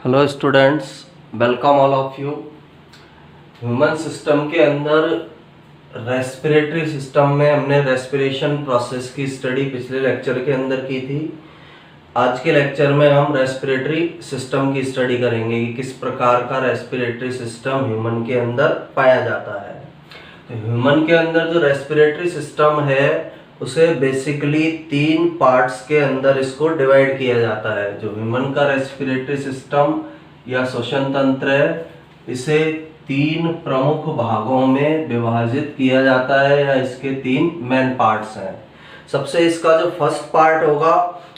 Hello students, welcome all of you. Human system के अंदर respiratory system में हमने रेस्पिरेशन प्रोसेस की स्टडी पिछले लेक्चर के अंदर की थी। आज के लेक्चर में हम रेस्पिरेटरी सिस्टम की स्टडी करेंगे कि किस प्रकार का रेस्पिरेटरी सिस्टम ह्यूमन के अंदर पाया जाता है। तो ह्यूमन के अंदर जो रेस्पिरेटरी सिस्टम है उसे बेसिकली तीन पार्ट्स के अंदर इसको डिवाइड किया जाता है। जो ह्यूमन का रेस्पिरेटरी सिस्टम या श्वसन तंत्र है, इसे तीन प्रमुख भागों में विभाजित किया जाता है या इसके तीन मेन पार्ट्स हैं। सबसे इसका जो फर्स्ट पार्ट होगा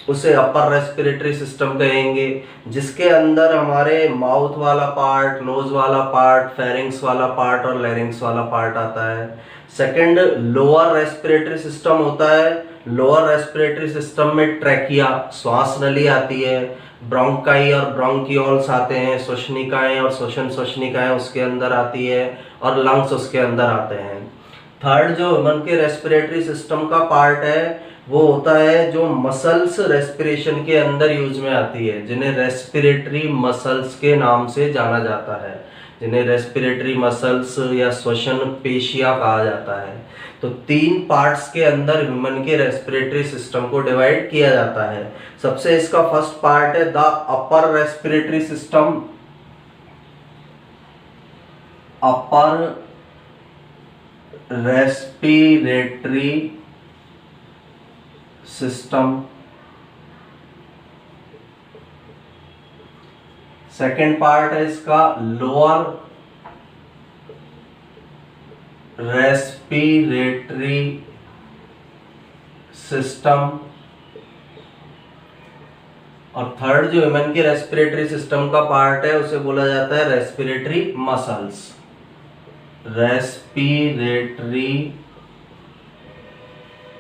उसे अपर रेस्पिरेटरी सिस्टम कहेंगे, जिसके अंदर हमारे माउथ वाला पार्ट, नोज वाला पार्ट, फेरिंग्स वाला पार्ट और लैरिंग्स वाला पार्ट आता है। सेकंड लोअर रेस्पिरेटरी सिस्टम होता है। लोअर रेस्पिरेटरी सिस्टम में ट्रैकिया श्वास नली आती है, ब्रोंकाई और ब्रोंकियोल्स आते हैं, श्वसनिकाएं और श्वसन श्वसनिकाएं उसके अंदर आती है और लंग्स उसके अंदर आते हैं। थर्ड जो ह्यूमन के रेस्पिरेटरी सिस्टम का पार्ट है वो होता है जो मसल्स रेस्पिरेशन के अंदर यूज में आती है, जिन्हें रेस्पिरेटरी मसल्स के नाम से जाना जाता है, जिन्हें रेस्पिरेटरी मसल्स या श्वसन पेशियां कहा जाता है। तो तीन पार्ट्स के अंदर ह्यूमन के रेस्पिरेटरी सिस्टम को डिवाइड किया जाता है। सबसे इसका फर्स्ट पार्ट है the upper respiratory system. Upper respiratory system. Second part है इसका लोअर रेस्पिरेटरी सिस्टम। और थर्ड जो ह्यूमन के रेस्पिरेटरी सिस्टम का पार्ट है उसे बोला जाता है रेस्पिरेटरी मसल्स। Respiratory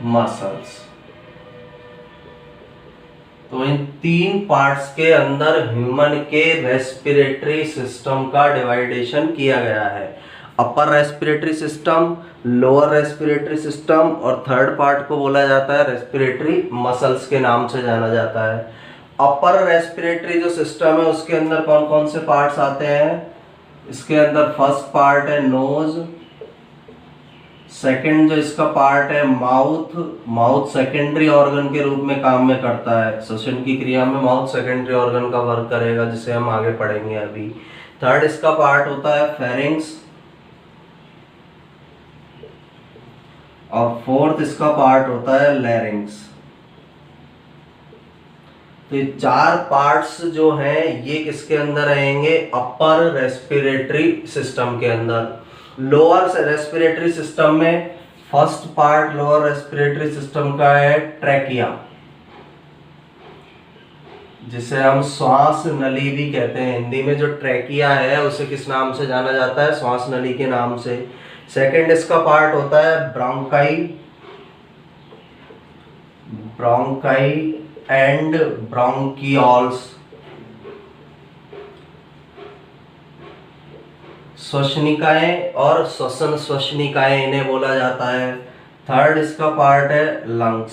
muscles. तो इन तीन पार्ट्स के अंदर ह्यूमन के रेस्पिरेटरी सिस्टम का डिवाइडेशन किया गया है। अपर respiratory system, lower respiratory system और थर्ड पार्ट को बोला जाता है रेस्पिरेटरी मसल्स के नाम से जाना जाता है। अपर रेस्पिरेटरी जो सिस्टम है उसके अंदर कौन कौन से पार्ट्स आते हैं? इसके अंदर फर्स्ट पार्ट है नोज। सेकंड जो इसका पार्ट है माउथ। माउथ सेकेंडरी ऑर्गन के रूप में काम में करता है। श्वसन की क्रिया में माउथ सेकेंडरी ऑर्गन का वर्क करेगा, जिसे हम आगे पढ़ेंगे अभी। थर्ड इसका पार्ट होता है फेरिंग्स और फोर्थ इसका पार्ट होता है लैरिंग्स। तो ये चार पार्ट्स जो हैं ये किसके अंदर रहेंगे? अपर रेस्पिरेटरी सिस्टम के अंदर। लोअर रेस्पिरेटरी सिस्टम में first part lower respiratory system का है ट्रैकिया, जिसे हम श्वास नली भी कहते हैं। हिंदी में जो ट्रैकिया है उसे किस नाम से जाना जाता है? श्वास नली के नाम से। सेकंड इसका पार्ट होता है ब्रोंकाई। Bronchi and bronchioles. श्वसनिकाएं और श्वसन श्वसनिकाएं इन्हें बोला जाता है। थर्ड इसका पार्ट है लंग्स।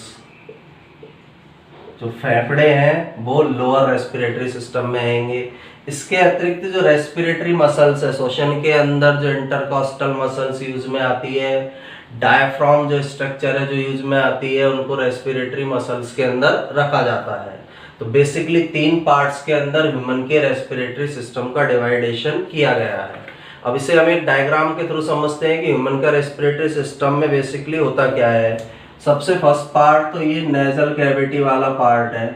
जो फेफड़े हैं वो लोअर रेस्पिरेटरी सिस्टम में आएंगे। इसके अतिरिक्त जो रेस्पिरेटरी मसल्स है, श्वसन के अंदर जो इंटरकॉस्टल मसल्स यूज में आती है, डायफ्राम जो स्ट्रक्चर है जो यूज में आती है, उनको रेस्पिरेटरी मसल्स के अंदर रखा जाता है। तो बेसिकली तीन पार्ट्स के अंदर ह्यूमन के रेस्पिरेटरी सिस्टम का डिवाइडेशन किया गया है। अब इसे हम एक डायग्राम के थ्रू समझते हैं कि ह्यूमन का रेस्पिरेटरी सिस्टम में बेसिकली होता क्या है। सबसे फर्स्ट पार्ट तो ये नेजल कैविटी वाला पार्ट है।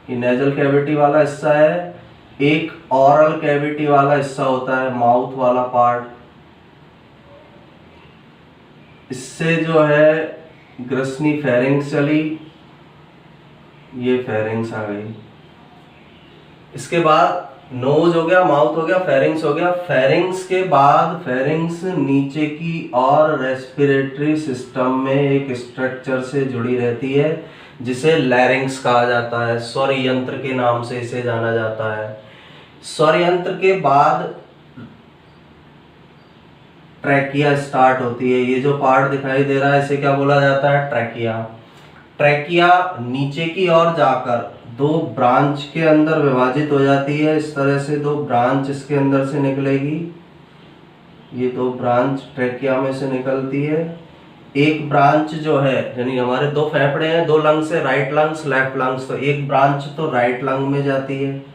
ये नेजल कैविटी वाला हिस्सा है। एक ऑरल कैविटी वाला हिस्सा होता है, माउथ वाला पार्ट। इससे जो है ग्रसनी फेरिंग्स चली, ये फेरिंग्स आ गई। इसके बाद नोज हो गया, माउथ हो गया, फेरिंग्स हो गया। फेरिंग्स के बाद फेरिंग्स नीचे की और रेस्पिरेटरी सिस्टम में एक स्ट्रक्चर से जुड़ी रहती है जिसे लैरिंग्स कहा जाता है। स्वर यंत्र के नाम से इसे जाना जाता है। स्वर यंत्र के बाद ट्रैकिया स्टार्ट होती है। ये जो पार्ट दिखाई दे रहा है इसे क्या बोला जाता है? ट्रैकिया। ट्रैकिया नीचे की ओर जाकर दो ब्रांच के अंदर विभाजित हो जाती है। इस तरह से दो ब्रांच इसके अंदर से निकलेगी, ये दो ब्रांच ट्रैकिया में से निकलती है। एक ब्रांच जो है, यानी हमारे दो फेफड़े हैं, दो लंग्स है, राइट लंग्स लेफ्ट लंग्स, तो एक ब्रांच तो राइट लंग में जाती है,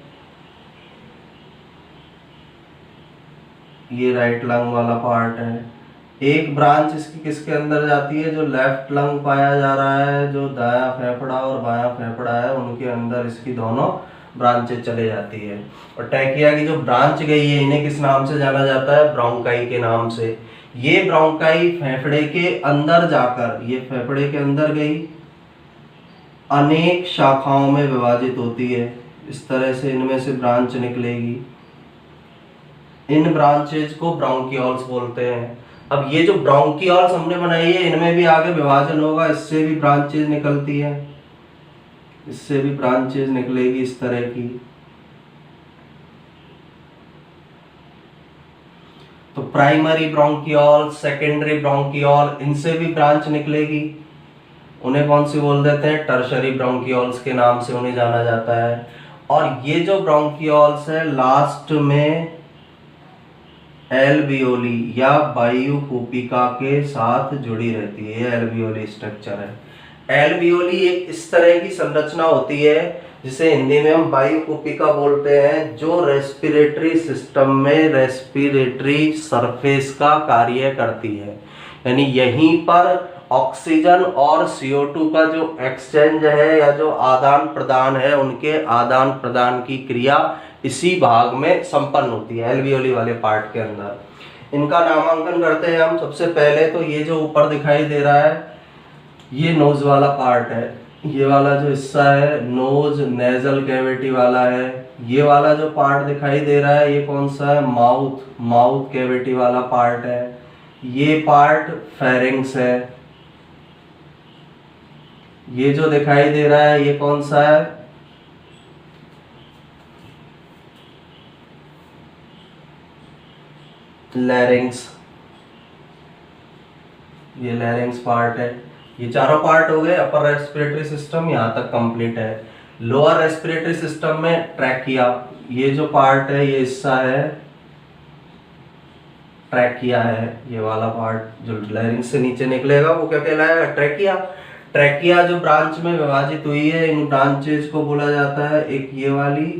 ये राइट लंग वाला पार्ट है। एक ब्रांच इसकी किसके अंदर जाती है, जो लेफ्ट लंग पाया जा रहा है, जो दायां फेफड़ा और बायां फेफड़ा है उनके अंदर इसकी दोनों ब्रांचेज चले जाती है। और ट्रैकिया की जो ब्रांच गई है, इन्हें किस नाम से जाना जाता है, ब्रोंकाई के नाम से। ये ब्रोंकाई फेफड़े के अंदर जाकर, ये फेफड़े के अंदर गई, अनेक शाखाओं में विभाजित होती है। इस तरह से इनमें से ब्रांच निकलेगी, इन ब्रांचेज को ब्रोंकियोल्स बोलते हैं। अब ये जो ब्रोंकियोल्स हमने बनाई है, इनमें भी आगे विभाजन होगा, इससे भी ब्रांचेज निकलती है, इससे भी ब्रांचेज निकलेगी इस तरह की। तो प्राइमरी ब्रोंकियोल, सेकेंडरी ब्रोंकियोल, इनसे भी ब्रांच निकलेगी। उन्हें कौन सी बोल देते हैं, टर्शरी ब्रोंकियोल्स के नाम से उन्हें जाना जाता है। और ये जो ब्रोंकियोल्स है, लास्ट में एल्वियोली या वायु कूपिका के साथ जुड़ी रहती है, ये एल्वियोली स्ट्रक्चर है। एल्वियोली एक इस तरह की संरचना होती है जिसे हिंदी में हम वायु कूपिका बोलते हैं, जो रेस्पिरेटरी सिस्टम में रेस्पिरेटरी सरफेस का कार्य करती है। यानी यहीं पर ऑक्सीजन और CO2 का जो एक्सचेंज है या जो आदान प्रदान है, उनके आदान प्रदान की क्रिया इसी भाग में संपन्न होती है, एल्वियोली वाले पार्ट के अंदर। इनका नामांकन करते हैं हम। सबसे पहले तो ये जो ऊपर दिखाई दे रहा है, ये नोज वाला पार्ट है, ये वाला जो हिस्सा है नोज नेजल कैविटी वाला है। ये वाला जो पार्ट दिखाई दे रहा है, ये कौन सा है, माउथ, माउथ कैविटी वाला पार्ट है। ये पार्ट फेरिंग्स है। ये जो दिखाई दे रहा है, ये कौन सा है, लैरिंग्स, ये लैरिंग्स पार्ट है। ये चारों पार्ट हो गए। अपर रेस्पिरेटरी सिस्टम यहाँ तक कंप्लीट है। लोअर रेस्पिरेटरी सिस्टम में ट्रैकिया, ये जो पार्ट है, ये हिस्सा है ट्रैकिया है। ये वाला पार्ट जो लैरिंग्स से नीचे निकलेगा वो क्या कहलाएगा, ट्रैकिया। ट्रैकिया जो ब्रांच में विभाजित हुई है, इन ब्रांचेज को बोला जाता है, एक ये वाली,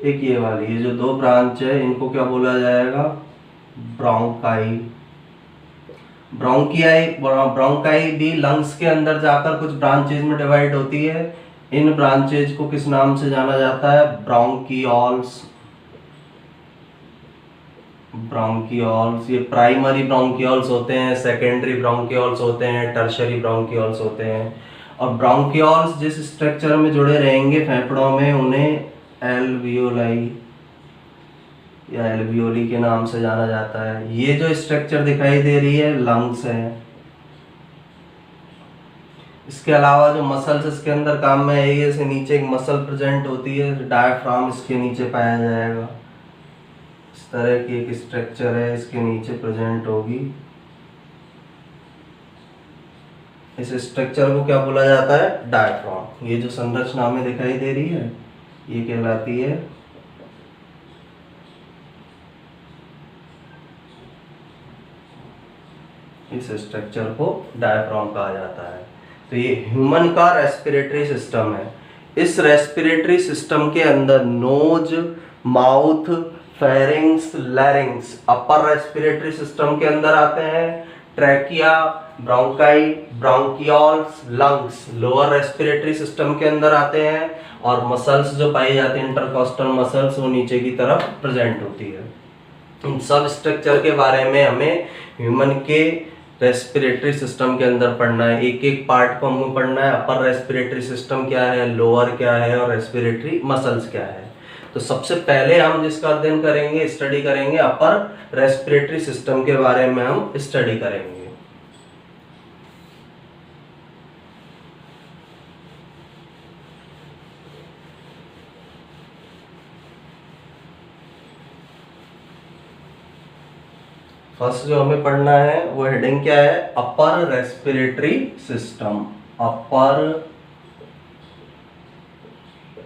एक ये वाली। ये जो दो ब्रांच है, इनको क्या बोला जाएगा, ब्रोंकाई। ब्रोंकाई भी लंग्स के अंदर जाकर कुछ ब्रांचेज में डिवाइड होती है। इन ब्रांचेज को किस नाम से जाना जाता है, ब्रोंकियोल्स। ब्रोंकियोल्स, ये प्राइमरी ब्रोंकियोल्स होते हैं, सेकेंडरी ब्रोंकियोल्स होते हैं, टर्शरी ब्रोंकियोल्स होते हैं। और ब्रोंकियोल्स जिस स्ट्रक्चर में जुड़े रहेंगे फेफड़ों में, उन्हें एल्वियोलाई या एल्वियोली के नाम से जाना जाता है। ये जो स्ट्रक्चर दिखाई दे रही है, लंग्स है। इसके अलावा जो मसल्स इसके अंदर काम में है, ये से नीचे एक मसल प्रेजेंट होती है, डायफ्राम इसके नीचे पाया जाएगा। इस तरह की एक स्ट्रक्चर है, इसके नीचे प्रेजेंट होगी। इस स्ट्रक्चर को क्या बोला जाता है, डायफ्राम। ये जो संरचना में दिखाई दे रही है, ये कहलाती है इस स्ट्रक्चर को डायफ्राम कहा जाता है। तो ये ह्यूमन का रेस्पिरेटरी सिस्टम है। इस रेस्पिरेटरी सिस्टम के अंदर nose, mouth, pharynx, larynx upper respiratory system के अंदर आते हैं। Trachea, bronchi, bronchioles, lungs lower respiratory system के अंदर आते हैं। और मसल्स जो पाई जाती हैं, इंटरकॉस्टल मसल्स, वो नीचे की तरफ प्रेजेंट होती है। इन सब स्ट्रक्चर के बारे में हमें ह्यूमन के रेस्पिरेटरी सिस्टम के अंदर पढ़ना है। एक एक पार्ट को हमें पढ़ना है। अपर रेस्पिरेटरी सिस्टम क्या है, लोअर क्या है, और रेस्पिरेटरी मसल्स क्या है। तो सबसे पहले हम जिसका अध्ययन करेंगे, स्टडी करेंगे, अपर रेस्पिरेटरी सिस्टम के बारे में हम स्टडी करेंगे। फर्स्ट जो हमें पढ़ना है वो हेडिंग क्या है, अपर रेस्पिरेटरी सिस्टम। अपर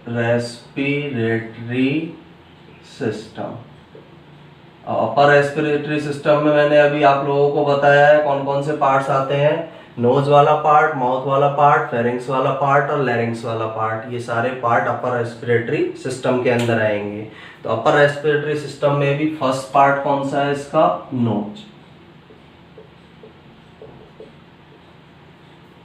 रेस्पिरेटरी सिस्टम। अपर रेस्पिरेटरी सिस्टम में मैंने अभी आप लोगों को बताया है कौन कौन से पार्ट्स आते हैं। नोज वाला पार्ट, माउथ वाला पार्ट, फेरिंग्स वाला पार्ट और लैरिंग्स वाला पार्ट, ये सारे पार्ट अपर रेस्पिरेटरी सिस्टम के अंदर आएंगे। तो अपर रेस्पिरेटरी सिस्टम में भी फर्स्ट पार्ट कौन सा है इसका? नोज।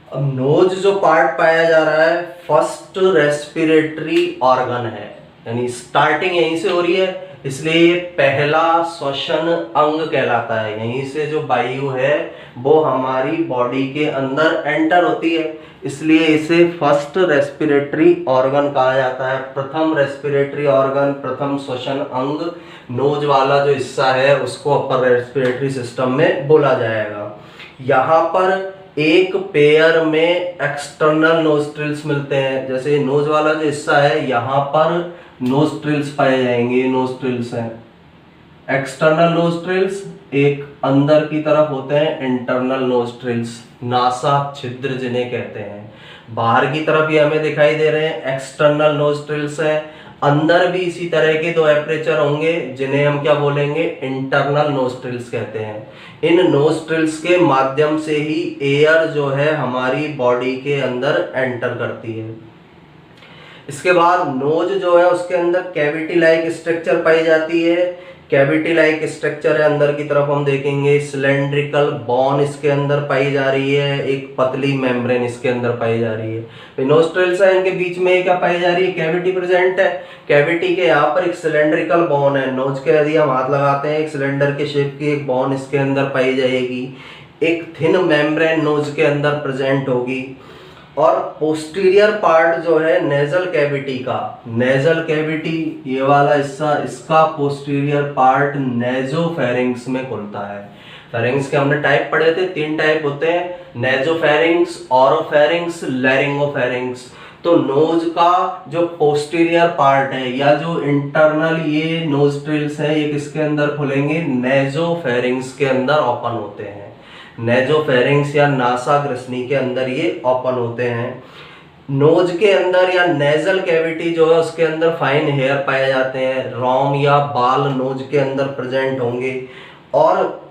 अब नोज जो पार्ट पाया जा रहा है फर्स्ट रेस्पिरेटरी ऑर्गन है, यानी स्टार्टिंग यहीं से हो रही है, इसलिए ये पहला श्वसन अंग कहलाता है। यहीं से जो वायु है वो हमारी बॉडी के अंदर एंटर होती है, इसलिए इसे फर्स्ट रेस्पिरेटरी ऑर्गन कहा जाता है। प्रथम रेस्पिरेटरी ऑर्गन, प्रथम श्वसन अंग नोज वाला जो हिस्सा है उसको अपर रेस्पिरेटरी सिस्टम में बोला जाएगा। यहाँ पर एक पेयर में एक्सटर्नल नोस्ट्रिल्स मिलते हैं। जैसे नोज वाला जो हिस्सा है यहाँ पर नोस्ट्रिल्स पाए जाएंगे, नोस्ट्रिल्स हैं। एक्सटर्नल नोस्ट्रिल्स एक अंदर की तरफ होते हैं, इंटरनल नोस्ट्रिल्स नासा छिद्र जिन्हें कहते हैं। बाहर की तरफ ये हमें दिखाई दे रहे हैं एक्सटर्नल नोस्ट्रिल्स हैं। अंदर भी इसी तरह के दो एपरेचर होंगे जिन्हें हम क्या बोलेंगे? इंटरनल नोस्ट्रिल्स कहते हैं। इन नोस्ट्रिल्स के माध्यम से ही एयर जो है हमारी बॉडी के अंदर एंटर करती है। इसके बाद नोज जो है उसके अंदर कैविटी लाइक स्ट्रक्चर पाई जाती है। कैविटी लाइक स्ट्रक्चर है, अंदर की तरफ हम देखेंगे सिलेंड्रिकल बोन इसके अंदर पाई जा रही है, एक पतली मेम्ब्रेन इसके अंदर पाई जा रही है। नोस्ट्रिल्स है, इनके बीच में क्या पाई जा रही है? कैविटी प्रेजेंट है। कैविटी के यहाँ पर एक सिलेंड्रिकल बोन है। नोज के यदि हम हाथ लगाते हैं एक सिलेंडर के शेप की एक बोन इसके अंदर पाई जाएगी। एक थिन मेम्ब्रेन नोज के अंदर प्रेजेंट होगी। और पोस्टीरियर पार्ट जो है नेजल कैविटी का, नेजल कैविटी ये वाला हिस्सा, इसका पोस्टीरियर पार्ट नेजोफेरिंग्स में खुलता है। फेरिंग्स के हमने टाइप पढ़े थे, 3 टाइप होते हैं, नेजोफेरिंग्स, ओरोफेरिंग्स, लैरिंगोफेरिंग्स। तो नोज का जो पोस्टीरियर पार्ट है या जो इंटरनल ये नोस्ट्रिल्स है ये किसके अंदर खुलेंगे? नेजोफेरिंग्स के अंदर ओपन होते हैं। नेजोफेरिंग्स या नासा ग्रसनी के अंदर ये ओपन होते हैं। नोज के अंदर या नेजल कैविटी जो है उसके अंदर फाइन हेयर पाए जाते हैं। रोम या बाल नोज के अंदर प्रेजेंट होंगे। और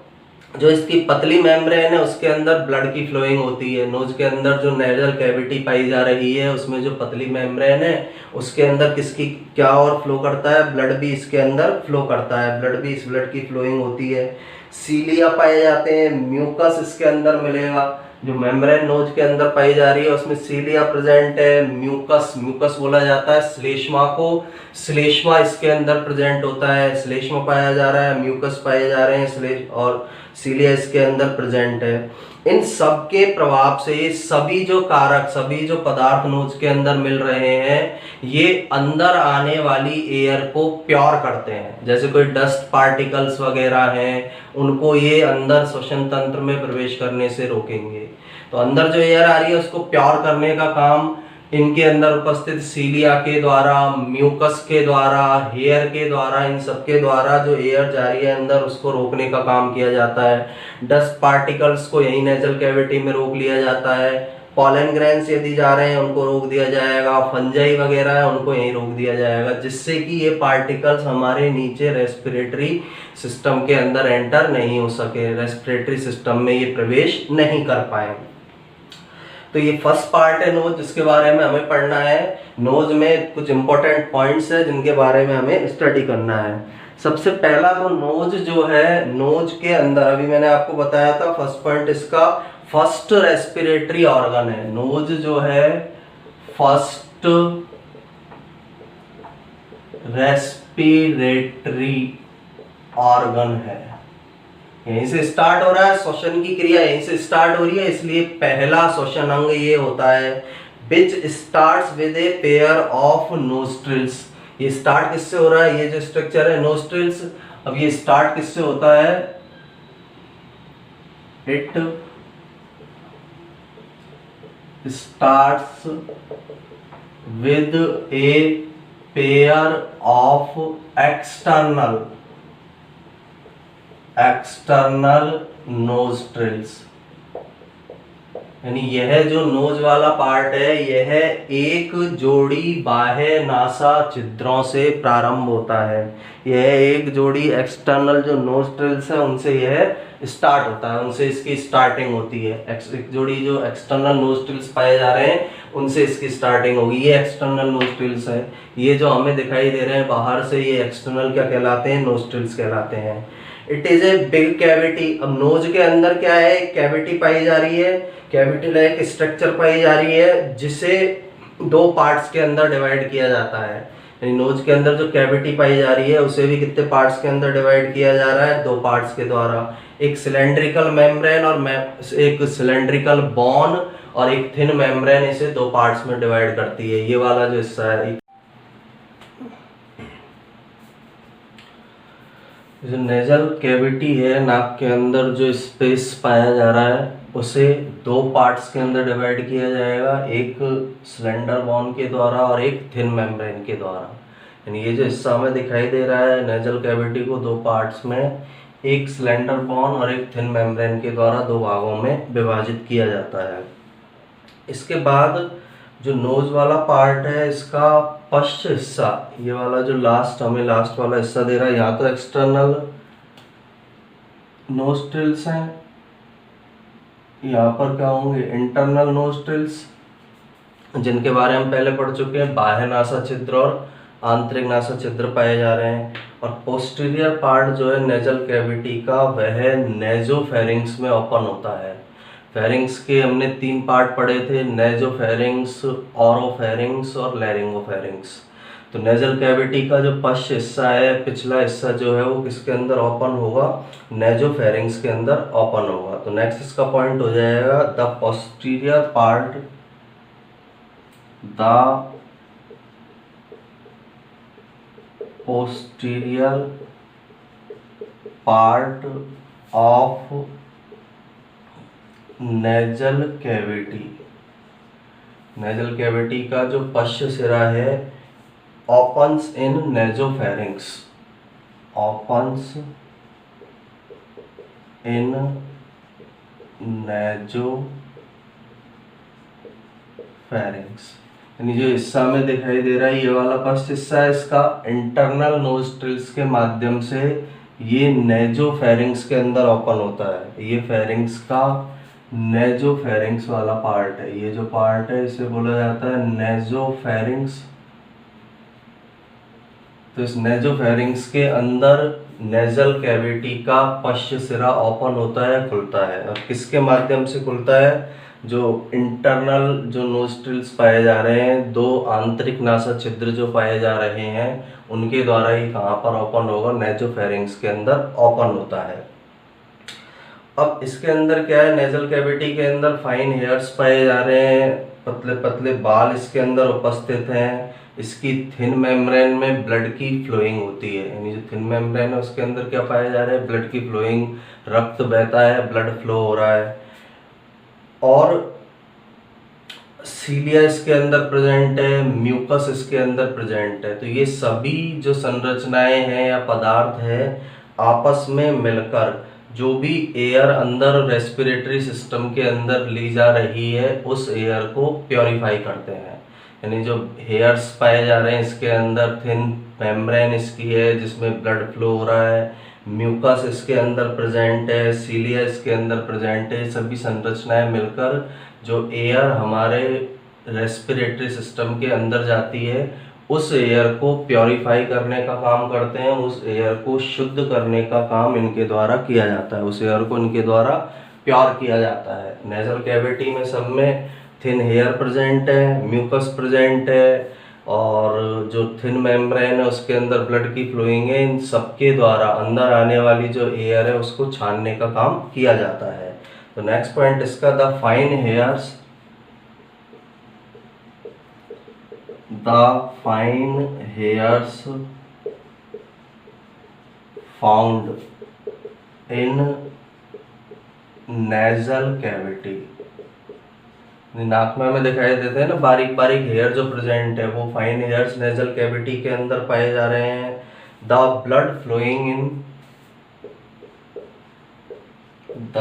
जो इसकी पतली मेम्ब्रेन है उसके अंदर ब्लड की फ्लोइंग होती है। नोज के अंदर जो नेजल कैविटी पाई जा रही है उसमें जो पतली मेम्ब्रेन है उसके अंदर किसकी क्या और फ्लो करता है? ब्लड भी इसके अंदर फ्लो करता है, ब्लड भी इस ब्लड की फ्लोइंग होती है। सीलिया पाए जाते हैं, म्यूकस इसके अंदर मिलेगा। जो मेम्ब्रेन नोज के अंदर पाई जा रही है उसमें सीलिया प्रेजेंट है, म्यूकस, म्यूकस बोला जाता है श्लेष्मा को, श्लेष्मा इसके अंदर प्रेजेंट होता है। श्लेष्मा पाया जा रहा है, म्यूकस पाए जा रहे हैं, और सीलिया इसके अंदर प्रेजेंट है। इन सब के प्रभाव से ये सभी जो कारक, सभी जो पदार्थ नोज के अंदर मिल रहे हैं ये अंदर आने वाली एयर को प्योर करते हैं। जैसे कोई डस्ट पार्टिकल्स वगैरह हैं उनको ये अंदर श्वसन तंत्र में प्रवेश करने से रोकेंगे। तो अंदर जो एयर आ रही है उसको प्योर करने का काम इनके अंदर उपस्थित सीलिया के द्वारा, म्यूकस के द्वारा, हेयर के द्वारा, इन सब के द्वारा जो एयर जा रही है अंदर उसको रोकने का काम किया जाता है। डस्ट पार्टिकल्स को यही नेजल कैविटी में रोक लिया जाता है। पॉलन ग्रेन्स यदि जा रहे हैं उनको रोक दिया जाएगा। फंजाई वगैरह है उनको यहीं रोक दिया जाएगा, जिससे कि ये पार्टिकल्स हमारे नीचे रेस्पिरेटरी सिस्टम के अंदर एंटर नहीं हो सके, रेस्पिरेटरी सिस्टम में ये प्रवेश नहीं कर पाए। तो ये फर्स्ट पार्ट है नोज, जिसके बारे में हमें पढ़ना है। नोज में कुछ इंपॉर्टेंट पॉइंट्स है जिनके बारे में हमें स्टडी करना है। सबसे पहला तो नोज जो है, नोज के अंदर अभी मैंने आपको बताया था फर्स्ट पॉइंट इसका फर्स्ट रेस्पिरेटरी ऑर्गन है। नोज जो है फर्स्ट रेस्पिरेटरी ऑर्गन है। यहीं से स्टार्ट हो रहा है श्वसन की क्रिया, यहीं से स्टार्ट हो रही है, इसलिए पहला श्वसन अंग ये होता है विच starts with a pair of nostrils. ये स्टार्ट किससे हो रहा है? ये जो स्ट्रक्चर है नोस्ट्रिल्स, अब ये स्टार्ट किससे होता है? It starts with a pair of external nostrils. यानी यह जो नोज वाला पार्ट है यह एक जोड़ी बाह्य नासा छिद्रों से प्रारंभ होता है। यह एक जोड़ी एक्सटर्नल जो नोस्ट्रिल्स है उनसे यह स्टार्ट होता है, उनसे इसकी स्टार्टिंग होती है। एक जोड़ी जो एक्सटर्नल नोस्ट्रिल्स पाए जा रहे हैं उनसे इसकी स्टार्टिंग होगी। ये एक्सटर्नल नोस्ट्रिल्स है, ये जो हमें दिखाई दे रहे हैं बाहर से ये एक्सटर्नल क्या कहलाते हैं? नोस्ट्रिल्स कहलाते हैं। It is a big cavity. अब नोज के अंदर क्या है? कैविटी पाई जा रही है, कैविटी लाइक स्ट्रक्चर पाई जा रही है जिसे दो पार्ट्स के अंदर डिवाइड किया जाता है। यानी नोज के अंदर जो कैविटी पाई जा रही है उसे भी कितने पार्ट्स के अंदर डिवाइड किया जा रहा है? दो पार्ट्स के द्वारा। एक सिलेंड्रिकल मेम्ब्रेन और एक सिलेंड्रिकल बोन और एक थिन मेम्ब्रेन इसे दो पार्ट्स में डिवाइड करती है। ये वाला जो हिस्सा है, जो नेजल कैविटी है, नाक के अंदर जो स्पेस पाया जा रहा है उसे दो पार्ट्स के अंदर डिवाइड किया जाएगा, एक सिलेंडर बोन के द्वारा और एक थिन मेम्ब्रेन के द्वारा। यानी ये जो हिस्सा हमें दिखाई दे रहा है नेजल कैविटी को दो पार्ट्स में, एक सिलेंडर बोन और एक थिन मेम्ब्रेन के द्वारा दो भागों में विभाजित किया जाता है। इसके बाद जो नोज वाला पार्ट है इसका पश्च हिस्सा, ये वाला जो हमें लास्ट वाला हिस्सा दे रहा है, यहाँ तो एक्सटर्नल नोस्ट्रिल्स हैं, यहाँ पर क्या होंगे? इंटरनल नोस्ट्रिल्स, जिनके बारे में पहले पढ़ चुके हैं। बाह्य नासा छिद्र और आंतरिक नासा छिद्र पाए जा रहे हैं। और पोस्टीरियर पार्ट जो है नेजल कैविटी का वह नेजोफेरिंग्स में ओपन होता है। फेरिंग्स के हमने तीन पार्ट पढ़े थे, नेजोफेरिंग्स, ओरोफेरिंग्स और लैरिंगोफेरिंग्स। तो नेजल कैविटी का जो पश्च हिस्सा है, पिछला हिस्सा जो है वो किसके अंदर ओपन होगा? नेजोफेरिंग्स के अंदर ओपन होगा। तो नेक्स्ट इसका पॉइंट हो जाएगा the posterior part, the posterior part of nasal cavity. Nasal cavity का जो पश्च सिरा है ओपन्स इन नेजोफेरिंग्स, ओपन्स इन नेजोफेरिंग्स। यानी जो हिस्सा में दिखाई दे रहा है ये वाला पश्च हिस्सा है, इसका इंटरनल नोस्ट्रिल्स के माध्यम से ये नेजोफेरिंग्स के अंदर ओपन होता है। ये फेरिंग्स का नेजोफेरिंग्स वाला पार्ट है। ये जो पार्ट है इसे बोला जाता है नेजोफेरिंग्स। तो इस नेजोफेरिंग्स के अंदर नेजल कैविटी का पश्च सिरा ओपन होता है, खुलता है। और किसके माध्यम से खुलता है? जो इंटरनल जो नोस्ट्रिल्स पाए जा रहे हैं, दो आंतरिक नासा छिद्र जो पाए जा रहे हैं उनके द्वारा ही कहाँ पर ओपन होगा? नेजोफेरिंग्स के अंदर ओपन होता है। अब इसके अंदर क्या है? नेजल कैविटी के अंदर फाइन हेयर्स पाए जा रहे हैं, पतले पतले बाल इसके अंदर उपस्थित हैं। इसकी थिन मेम्ब्रेन में ब्लड की फ्लोइंग होती है। यानी जो थिन मेम्ब्रेन है उसके अंदर क्या पाया जा रहा है? ब्लड की फ्लोइंग, रक्त बहता है, ब्लड फ्लो हो रहा है। और सीलिया इसके अंदर प्रेजेंट है, म्यूकस इसके अंदर प्रेजेंट है। तो ये सभी जो संरचनाएं हैं या पदार्थ है आपस में मिलकर जो भी एयर अंदर रेस्पिरेटरी सिस्टम के अंदर ली जा रही है उस एयर को प्योरीफाई करते हैं। यानी जो हेयर्स पाए जा रहे हैं इसके अंदर, थिन मेम्ब्रेन इसकी है जिसमें ब्लड फ्लो हो रहा है, म्यूकस इसके अंदर प्रेजेंट है, सीलिया इसके अंदर प्रेजेंट है। सभी संरचनाएं मिलकर जो एयर हमारे रेस्पिरेटरी सिस्टम के अंदर जाती है उस एयर को प्योरीफाई करने का काम करते हैं, उस एयर को शुद्ध करने का काम इनके द्वारा किया जाता है, उस एयर को इनके द्वारा प्योर किया जाता है। नेजल कैविटी में सब में थिन हेयर प्रेजेंट है, म्यूकस प्रेजेंट है और जो थिन मेम्ब्रेन है उसके अंदर ब्लड की फ्लोइंग है। इन सबके द्वारा अंदर आने वाली जो एयर है उसको छानने का काम किया जाता है। तो नेक्स्ट पॉइंट इसका the fine hairs, the fine hairs found in nasal cavity। नाक में हमें दिखाई देते हैं ना बारीक बारीक हेयर जो प्रेजेंट है, वो फाइन हेयर्स नेजल कैविटी के अंदर पाए जा रहे हैं। The blood flowing in the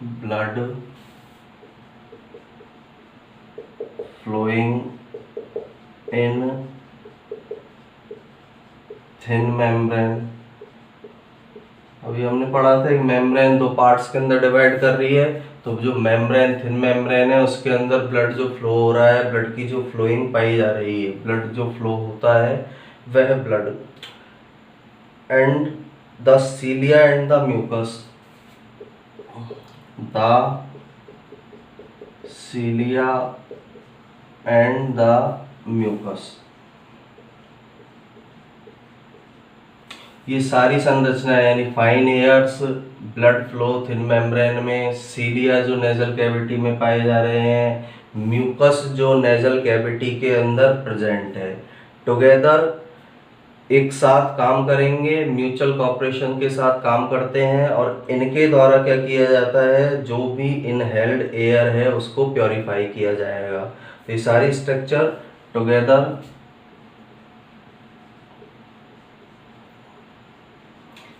blood flowing in thin membrane. अभी हमने पढ़ा था कि मेम्ब्रेन दो पार्ट्स के अंदर डिवाइड कर रही है, तो जो मेम्ब्रेन थिन मेम्ब्रेन है उसके अंदर ब्लड जो फ्लो हो रहा है, ब्लड की जो फ्लोइंग पाई जा रही है, ब्लड जो फ्लो होता है वह blood and the cilia and the mucus, the cilia and the mucus, ये सारी संरचनाएं यानी fine hairs, blood flow thin membrane में, सीलिया जो नेजल कैविटी में पाए जा रहे हैं, म्यूकस जो नेजल कैविटी के अंदर प्रेजेंट है, टुगेदर एक साथ काम करेंगे, म्यूचुअल कॉपरेशन के साथ काम करते हैं और इनके द्वारा क्या किया जाता है, जो भी इनहेल्ड एयर है उसको प्योरीफाई किया जाएगा। तो ये सारी स्ट्रक्चर टुगेदर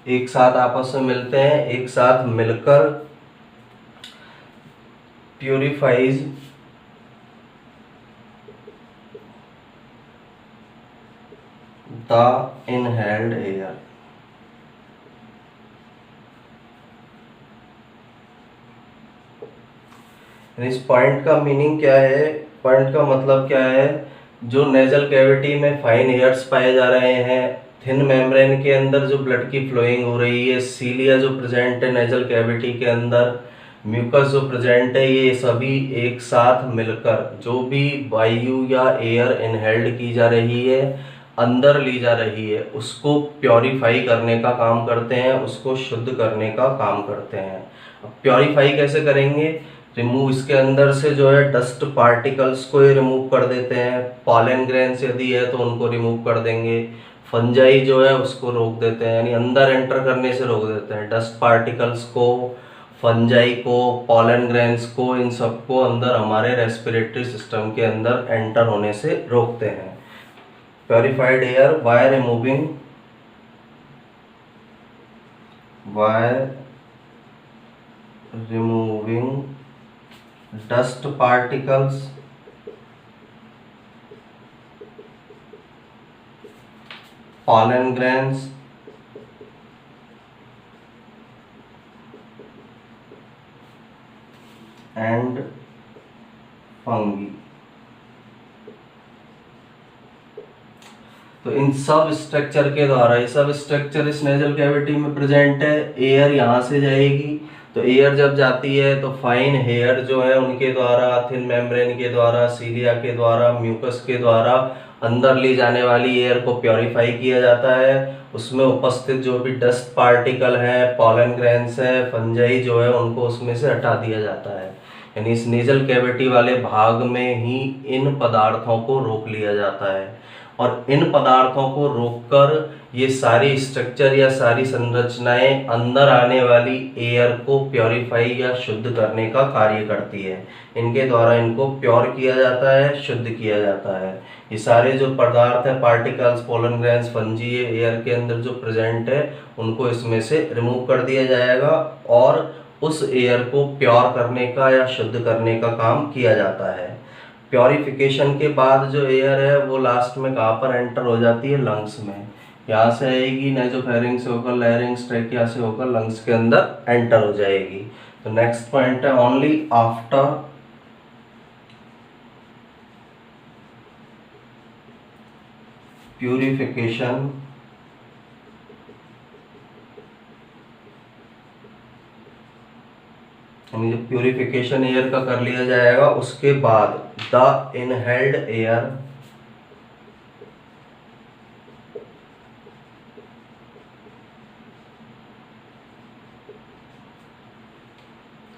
एक साथ आपस में मिलते हैं, एक साथ मिलकर प्यूरिफाइज द इनहेल्ड एयर। इस पॉइंट का मीनिंग क्या है, पॉइंट का मतलब क्या है, जो नेजल कैविटी में फाइन एयर्स पाए जा रहे हैं, थिन मेम्ब्रेन के अंदर जो ब्लड की फ्लोइंग हो रही है, सीलिया जो प्रेजेंट है नेजल कैविटी के अंदर, म्यूकस जो प्रेजेंट है, ये सभी एक साथ मिलकर जो भी वायु या एयर इनहेल्ड की जा रही है, अंदर ली जा रही है, उसको प्योरीफाई करने का काम करते हैं, उसको शुद्ध करने का काम करते हैं। अब प्योरीफाई कैसे करेंगे, रिमूव इसके अंदर से जो है डस्ट पार्टिकल्स को ये रिमूव कर देते हैं, पॉलन ग्रेन्स यदि है तो उनको रिमूव कर देंगे, फंजाई जो है उसको रोक देते हैं, यानी अंदर एंटर करने से रोक देते हैं, डस्ट पार्टिकल्स को, फंजाई को, पॉलन ग्रेन्स को, इन सबको अंदर हमारे रेस्पिरेटरी सिस्टम के अंदर एंटर होने से रोकते हैं। Purified air by removing dust particles pollen grains and fungi। तो इन सब स्ट्रक्चर के द्वारा, ये सब स्ट्रक्चर इस नेजल कैविटी में प्रेजेंट है, एयर यहाँ से जाएगी, तो एयर जब जाती है तो फाइन हेयर जो है उनके द्वारा, थिन मेम्ब्रेन के द्वारा, सीलिया के द्वारा, म्यूकस के द्वारा अंदर ली जाने वाली एयर को प्योरीफाई किया जाता है, उसमें उपस्थित जो भी डस्ट पार्टिकल है, पॉलन ग्रेन्स है, फंजाई जो है उनको उसमें से हटा दिया जाता है। यानी इस नेजल कैविटी वाले भाग में ही इन पदार्थों को रोक लिया जाता है और इन पदार्थों को रोककर ये सारी स्ट्रक्चर या सारी संरचनाएं अंदर आने वाली एयर को प्योरीफाई या शुद्ध करने का कार्य करती है। इनके द्वारा इनको प्योर किया जाता है, शुद्ध किया जाता है। ये सारे जो पदार्थ हैं, particles, pollen grains, fungi, air के अंदर जो प्रेजेंट है उनको इसमें से रिमूव कर दिया जाएगा और उस एयर को प्योर करने का या शुद्ध करने का काम किया जाता है। प्योरिफिकेशन के बाद जो एयर है वो लास्ट में कहाँ पर एंटर हो जाती है, लंग्स में। यहाँ से आएगी नाइजोफेरिंक्स से होकर, लैरिंक्स, ट्रैकिया से होकर लंग्स के अंदर एंटर हो जाएगी। तो नेक्स्ट पॉइंट है ओनली आफ्टर प्यूरिफिकेशन जब प्यूरिफिकेशन एयर का कर लिया जाएगा उसके बाद the inhaled air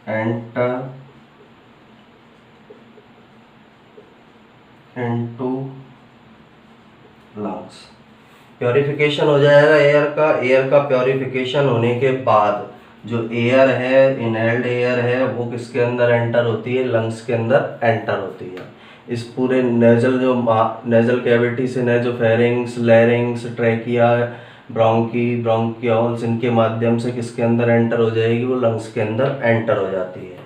enter into lungs. Purification हो जाएगा एयर का प्योरिफिकेशन होने के बाद जो एयर है, इनहेल्ड एयर है, वो किसके अंदर एंटर होती है, लंग्स के अंदर एंटर होती है। इस पूरे नेजल कैविटी से नेजोफेरिंक्स, लैरिंक्स, ट्रैकिया, ब्रोंकियोल्स, इनके माध्यम से किसके अंदर एंटर हो जाएगी, वो लंग्स के अंदर एंटर हो जाती है।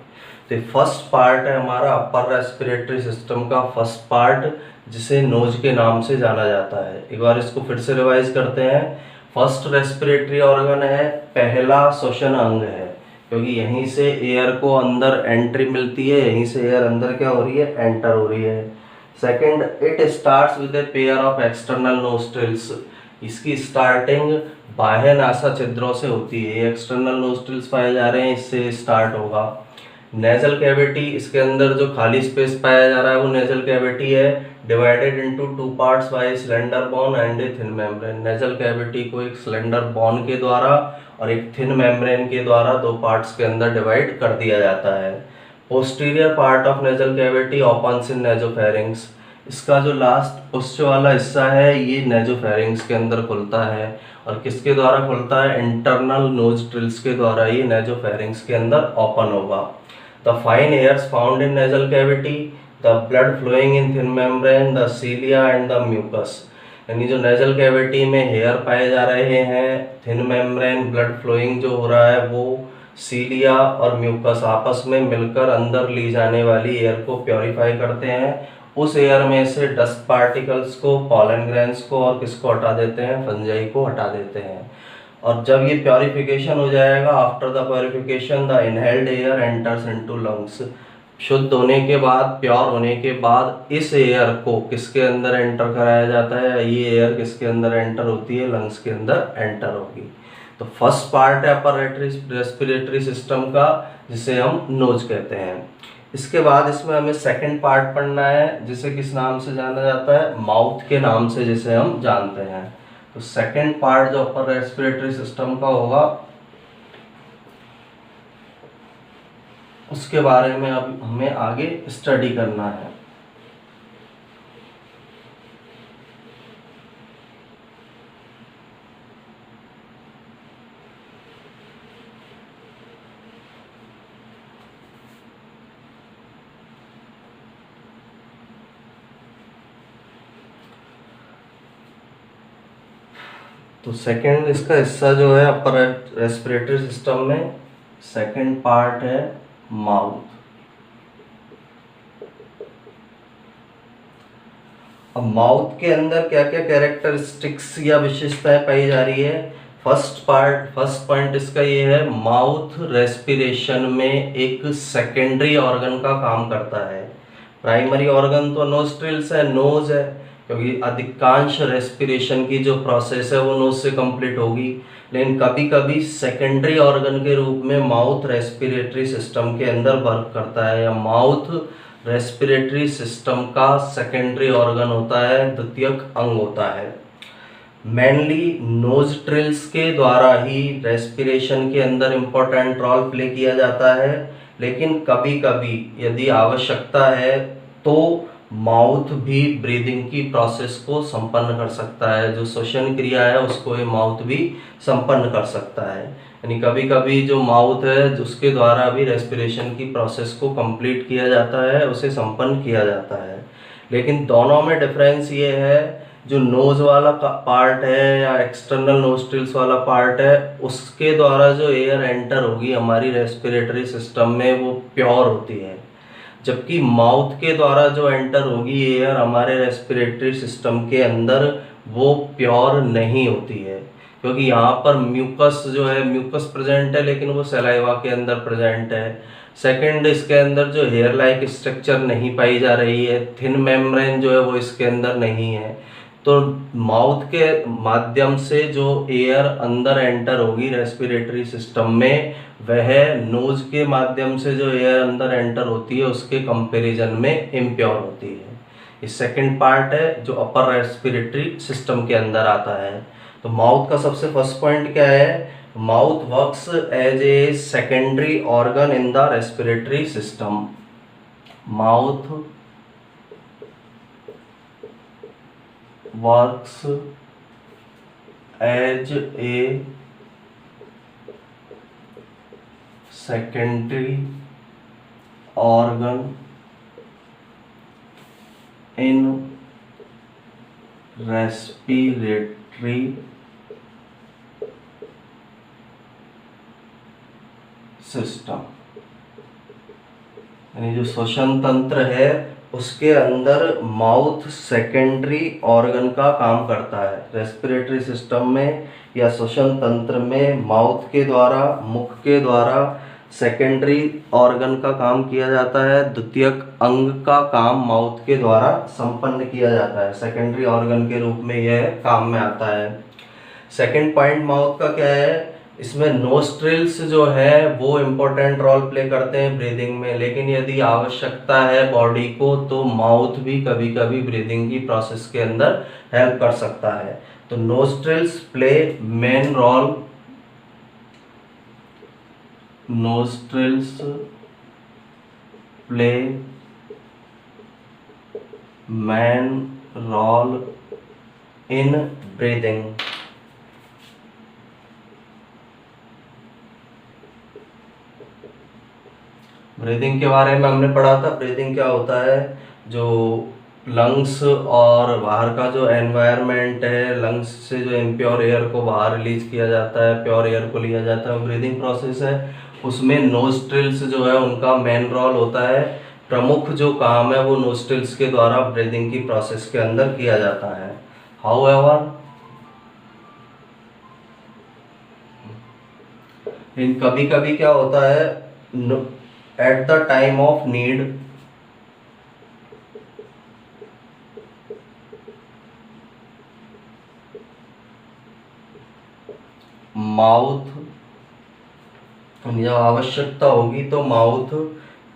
तो फर्स्ट पार्ट है हमारा अपर रेस्पिरेटरी सिस्टम का फर्स्ट पार्ट, जिसे नोज के नाम से जाना जाता है। एक बार इसको फिर से रिवाइज करते हैं। फर्स्ट रेस्पिरेटरी ऑर्गन है, पहला श्वसन अंग है, क्योंकि यहीं से एयर को अंदर एंट्री मिलती है, यहीं से एयर अंदर क्या हो रही है, एंटर हो रही है। Second, it starts with a pair of external nostrils. इसकी स्टार्टिंग बाह्य नासा छिद्रों से होती है। ये एक्सटर्नल नोस्ट्रिल्स पाए जा रहे हैं, इससे स्टार्ट होगा। नेजल कैविटी, इसके अंदर जो खाली स्पेस पाया जा रहा है वो नेजल कैविटी है, divided into two parts bye slender bone and a thin membrane. Nasal cavity को एक स्लेंडर बोन के द्वारा और एक थिन मेम्ब्रेन के द्वारा दो पार्ट्स के अंदर डिवाइड कर दिया जाता है। Posterior part of nasal cavity opens in nasopharynx. इसका जो लास्ट उच्च वाला हिस्सा है ये नेजोफेरिंग्स के अंदर खुलता है, और किसके द्वारा खुलता है, इंटरनल नोज ट्रिल्स के द्वारा ये नेजोफेरिंग्स के अंदर ओपन होगा। The fine hairs found in nasal cavity, the blood flowing in thin membrane, the cilia and the mucus. यानी जो नेजल कैविटी में हेयर पाए जा रहे हैं, थिन मेम्ब्रेन, ब्लड फ्लोइंग जो हो रहा है वो सीलिया और म्यूकस आपस में मिलकर अंदर ली जाने वाली एयर को प्योरीफाई करते हैं। उस एयर में से डस्ट पार्टिकल्स को, पॉलन ग्रेन्स को और किसको हटा देते हैं, फंजाई को हटा देते हैं। और जब ये प्योरिफिकेशन हो जाएगा, after the purification the inhaled air enters into lungs. शुद्ध होने के बाद, प्योर होने के बाद इस एयर को किसके अंदर एंटर कराया जाता है, ये एयर किसके अंदर एंटर होती है, लंग्स के अंदर एंटर होगी। तो फर्स्ट पार्ट है अपर रेस्पिरेटरी सिस्टम का, जिसे हम नोज कहते हैं। इसके बाद इसमें हमें सेकंड पार्ट पढ़ना है, जिसे किस नाम से जाना जाता है, माउथ के नाम से जिसे हम जानते हैं। तो सेकंड पार्ट जो अपर रेस्पिरेटरी सिस्टम का होगा, उसके बारे में अब हमें आगे स्टडी करना है। तो सेकंड इसका हिस्सा जो है अपर रेस्पिरेटरी सिस्टम में, सेकंड पार्ट है माउथ। अब माउथ के अंदर क्या क्या कैरेक्टरिस्टिक्स या विशेषताएं पाई जा रही है। फर्स्ट पॉइंट इसका ये है, माउथ रेस्पिरेशन में एक सेकेंडरी ऑर्गन का काम करता है। प्राइमरी ऑर्गन तो नोस्ट्रिल्स है, नोज है, क्योंकि अधिकांश रेस्पिरेशन की जो प्रोसेस है वो नोज से कंप्लीट होगी। लेकिन कभी कभी सेकेंडरी ऑर्गन के रूप में माउथ रेस्पिरेटरी सिस्टम के अंदर वर्क करता है, या माउथ रेस्पिरेटरी सिस्टम का सेकेंडरी ऑर्गन होता है, द्वितीयक अंग होता है। मेनली नोज ट्रिल्स के द्वारा ही रेस्पिरेशन के अंदर इम्पोर्टेंट रोल प्ले किया जाता है, लेकिन कभी कभी यदि आवश्यकता है तो माउथ भी ब्रीदिंग की प्रोसेस को संपन्न कर सकता है। जो श्वसन क्रिया है उसको ये माउथ भी संपन्न कर सकता है। यानी कभी कभी जो माउथ है उसके द्वारा भी रेस्पिरेशन की प्रोसेस को कंप्लीट किया जाता है, उसे संपन्न किया जाता है। लेकिन दोनों में डिफरेंस ये है, जो नोज वाला पार्ट है या एक्सटर्नल नोस्ट्रिल्स वाला पार्ट है, उसके द्वारा जो एयर एंटर होगी हमारी रेस्पिरेटरी सिस्टम में वो प्योर होती है, जबकि माउथ के द्वारा जो एंटर होगी एयर हमारे रेस्पिरेटरी सिस्टम के अंदर वो प्योर नहीं होती है, क्योंकि यहाँ पर म्यूकस जो है, म्यूकस प्रेजेंट है लेकिन वो सलाइवा के अंदर प्रेजेंट है। सेकंड, इसके अंदर जो हेयर लाइक स्ट्रक्चर नहीं पाई जा रही है, थिन मेम्ब्रेन जो है वो इसके अंदर नहीं है। तो माउथ के माध्यम से जो एयर अंदर एंटर होगी रेस्पिरेटरी सिस्टम में, वह नोज के माध्यम से जो एयर अंदर एंटर होती है उसके कंपैरिजन में इम्प्योर होती है। ये सेकंड पार्ट है जो अपर रेस्पिरेटरी सिस्टम के अंदर आता है। तो माउथ का सबसे फर्स्ट पॉइंट क्या है, mouth works as a secondary organ in the respiratory system. Mouth works as a secondary organ in respiratory system। यानी जो श्वसन तंत्र है उसके अंदर माउथ सेकेंडरी ऑर्गन का काम करता है। रेस्पिरेटरी सिस्टम में या श्वसन तंत्र में माउथ के द्वारा, मुख के द्वारा सेकेंडरी ऑर्गन का काम किया जाता है, द्वितीयक अंग का काम माउथ के द्वारा संपन्न किया जाता है। सेकेंडरी ऑर्गन के रूप में यह काम में आता है। सेकेंड पॉइंट माउथ का क्या है, इसमें नोस्ट्रिल्स जो है वो इम्पोर्टेंट रोल प्ले करते हैं ब्रीदिंग में, लेकिन यदि आवश्यकता है बॉडी को तो माउथ भी कभी कभी ब्रीदिंग की प्रोसेस के अंदर हेल्प कर सकता है। तो nostrils play main role, nostrils play main role in breathing. Breathing के बारे में हमने पढ़ा था। ब्रीदिंग क्या होता है, जो लंग्स और बाहर का जो एनवायरनमेंट है, लंग्स से जो इम्प्योर एयर को बाहर रिलीज किया जाता है, प्योर एयर को लिया जाता है, ब्रीदिंग प्रोसेस है। उसमें नोस्ट्रिल्स जो है उनका मेन रोल होता है। प्रमुख जो काम है वो नोस्ट्रिल्स के द्वारा ब्रीदिंग की प्रोसेस के अंदर किया जाता है। हाउएवर कभी कभी क्या होता है, at the time of need mouth, जब आवश्यकता होगी तो mouth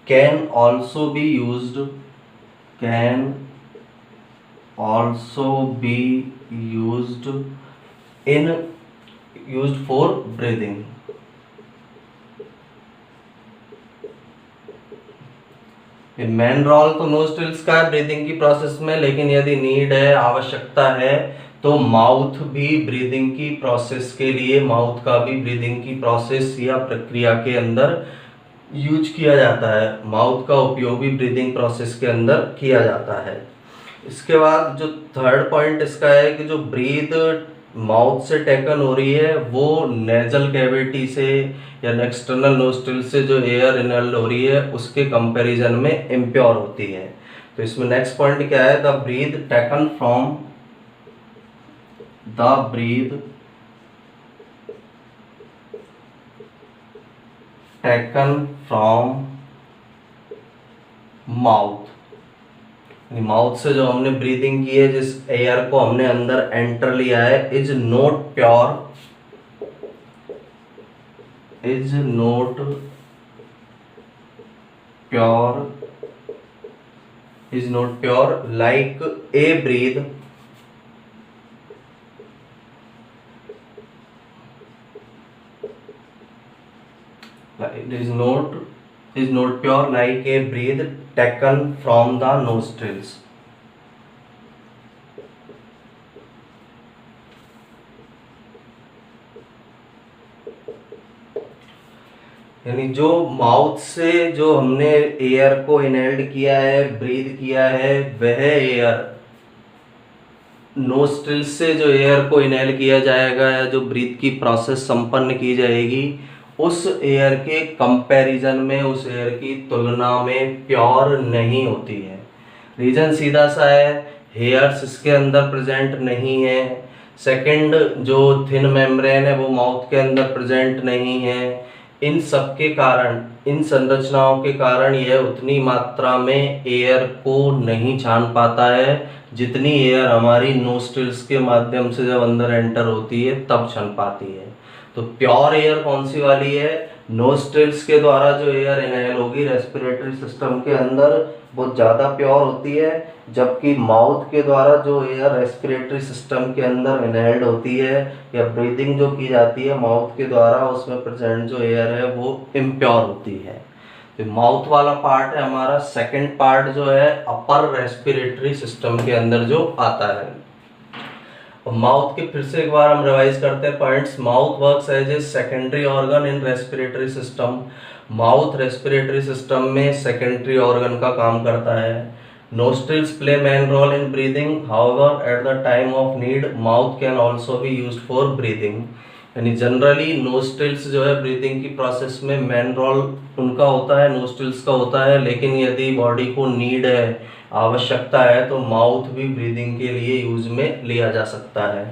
can also be used, can also be used in, used for breathing. Main role तो नोस्ट्रिल्स का है ब्रीदिंग की प्रोसेस में, लेकिन यदि नीड है, आवश्यकता है, तो माउथ भी ब्रीदिंग की प्रोसेस के लिए, माउथ का भी ब्रीदिंग की प्रोसेस या प्रक्रिया के अंदर यूज किया जाता है। माउथ का उपयोग भी ब्रीदिंग प्रोसेस के अंदर किया जाता है। इसके बाद जो थर्ड पॉइंट इसका है कि जो ब्रीद माउथ से टेकन हो रही है वो नेजल कैविटी से या एक्सटर्नल नोस्ट्रिल से जो एयर इनहेल हो रही है उसके कंपैरिजन में इम्प्योर होती है। तो इसमें नेक्स्ट पॉइंट क्या है, the breathe taken from, the breathe taken from mouth, mouth से जो हमने ब्रीदिंग की है, जिस एयर को हमने अंदर एंटर लिया है, is not pure, is not pure, is not pure like A breathe, is not pure like a breath taken from the nostrils। यानी जो माउथ से जो हमने एयर को इनहेल्ड किया है, ब्रीथ किया है, वह एयर नोस्ट्रिल से जो एयर को इनहेल किया जाएगा या जो ब्रीथ की प्रोसेस संपन्न की जाएगी, उस एयर के कंपैरिजन में, उस एयर की तुलना में प्योर नहीं होती है। रीजन सीधा सा है, हेयर्स इसके अंदर प्रेजेंट नहीं है। सेकंड, जो थिन मेम्ब्रेन है वो माउथ के अंदर प्रेजेंट नहीं है। इन सब के कारण, इन संरचनाओं के कारण यह उतनी मात्रा में एयर को नहीं छान पाता है जितनी एयर हमारी नोस्ट्रिल्स के माध्यम से जब अंदर एंटर होती है तब छान पाती है। तो प्योर एयर कौन सी वाली है, नोस्ट्रिल्स के द्वारा जो एयर इनहेल होगी रेस्पिरेटरी सिस्टम के अंदर वो ज़्यादा प्योर होती है, जबकि माउथ के द्वारा जो एयर रेस्पिरेटरी सिस्टम के अंदर इनहेल्ड होती है या ब्रीदिंग जो की जाती है माउथ के द्वारा, उसमें प्रेजेंट जो एयर है वो इम्प्योर होती है। तो माउथ वाला पार्ट है हमारा। सेकेंड पार्ट जो है अपर रेस्पिरेटरी सिस्टम के अंदर जो आता है। और माउथ के फिर से एक बार हम रिवाइज करते हैं points. Mouth works as a secondary organ in respiratory system. Mouth respiratory system में सेकेंडरी ऑर्गन का काम करता है। Nostrils play main role in breathing, however at the time of need mouth can also be used for breathing. यानी generally nostrils जो है breathing की process में मेन रोल उनका होता है, नोस्ट्रिल्स का होता है, लेकिन यदि बॉडी को नीड है, आवश्यकता है, तो माउथ भी ब्रीदिंग के लिए यूज में लिया जा सकता है।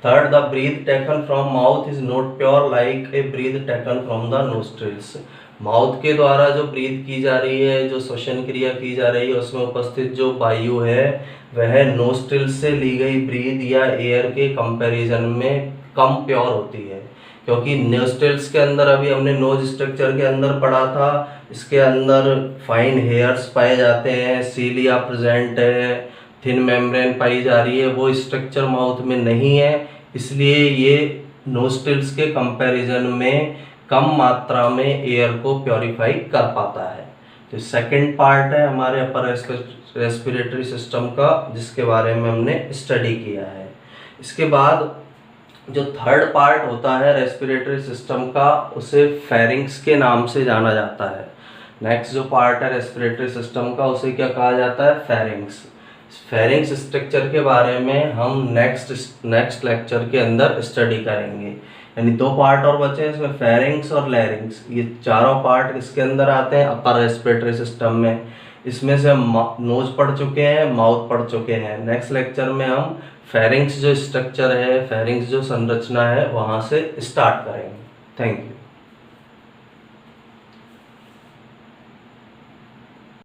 Third, the breath taken from mouth is not pure like a breath taken from the nostrils. Mouth के द्वारा जो ब्रीथ की जा रही है, जो श्वसन क्रिया की जा रही है, उसमें उपस्थित जो वायु है वह नोस्ट्रिल से ली गई ब्रीथ या एयर के कंपैरिजन में कम प्योर होती है, क्योंकि नोस्ट्रिल्स के अंदर अभी हमने नोज स्ट्रक्चर के अंदर पढ़ा था, इसके अंदर फाइन हेयर्स पाए जाते हैं, सीलिया प्रेजेंट है, थिन मेम्ब्रेन पाई जा रही है, वो स्ट्रक्चर माउथ में नहीं है, इसलिए ये नोस्ट्रिल्स के कंपैरिजन में कम मात्रा में एयर को प्योरीफाई कर पाता है। तो सेकंड पार्ट है हमारे अपर रेस्पिरेटरी सिस्टम का, जिसके बारे में हमने स्टडी किया है। इसके बाद जो थर्ड पार्ट होता है रेस्पिरेटरी सिस्टम का, उसे फेरिंग्स के नाम से जाना जाता है। नेक्स्ट जो पार्ट है रेस्पिरेटरी सिस्टम का, उसे क्या कहा जाता है? फेरिंग्स। फेरिंग्स स्ट्रक्चर के बारे में हम नेक्स्ट लेक्चर के अंदर स्टडी करेंगे। यानी दो पार्ट और बचे हैं इसमें, फेरिंग्स और लैरिंग्स। ये चारों पार्ट इसके अंदर आते हैं अपर रेस्पिरेटरी सिस्टम में। इसमें से हम नोज पढ़ चुके हैं, माउथ पढ़ चुके हैं। नेक्स्ट लेक्चर में हम फेरिंग्स जो स्ट्रक्चर है, फेरिंग्स जो संरचना है, वहाँ से स्टार्ट करेंगे। Thank you.